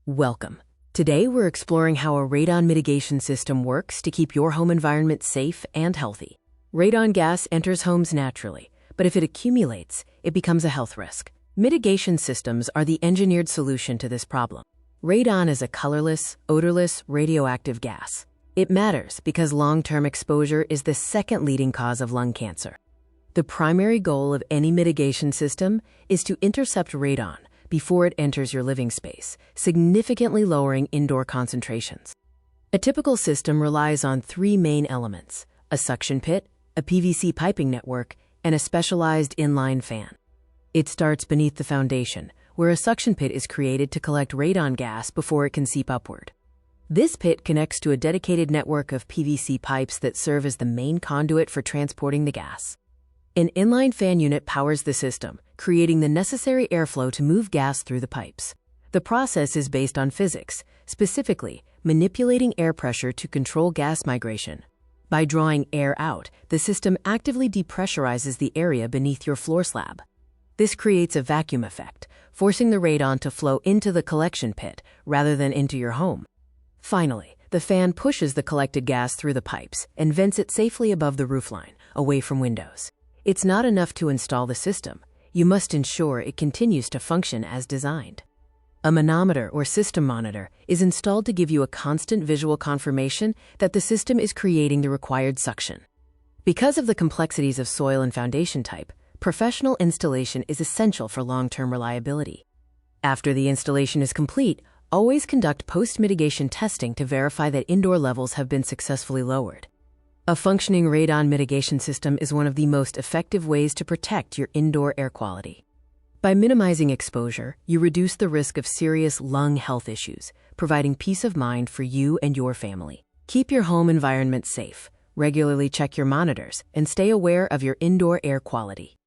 Welcome. Today we're exploring how a radon mitigation system works to keep your home environment safe and healthy. Radon gas enters homes naturally, but if it accumulates, it becomes a health risk. Mitigation systems are the engineered solution to this problem. Radon is a colorless, odorless, radioactive gas. It matters because long-term exposure is the second leading cause of lung cancer. The primary goal of any mitigation system is to intercept radon before it enters your living space, significantly lowering indoor concentrations. A typical system relies on three main elements: a suction pit, a PVC piping network, and a specialized inline fan. It starts beneath the foundation, where a suction pit is created to collect radon gas before it can seep upward. This pit connects to a dedicated network of PVC pipes that serve as the main conduit for transporting the gas. An inline fan unit powers the system, creating the necessary airflow to move gas through the pipes. The process is based on physics, specifically manipulating air pressure to control gas migration. By drawing air out, the system actively depressurizes the area beneath your floor slab. This creates a vacuum effect, forcing the radon to flow into the collection pit rather than into your home. Finally, the fan pushes the collected gas through the pipes and vents it safely above the roofline, away from windows. It's not enough to install the system. You must ensure it continues to function as designed. A manometer or system monitor is installed to give you a constant visual confirmation that the system is creating the required suction. Because of the complexities of soil and foundation type, professional installation is essential for long-term reliability. After the installation is complete, always conduct post-mitigation testing to verify that indoor levels have been successfully lowered. A functioning radon mitigation system is one of the most effective ways to protect your indoor air quality. By minimizing exposure, you reduce the risk of serious lung health issues, providing peace of mind for you and your family. Keep your home environment safe, regularly check your monitors, and stay aware of your indoor air quality.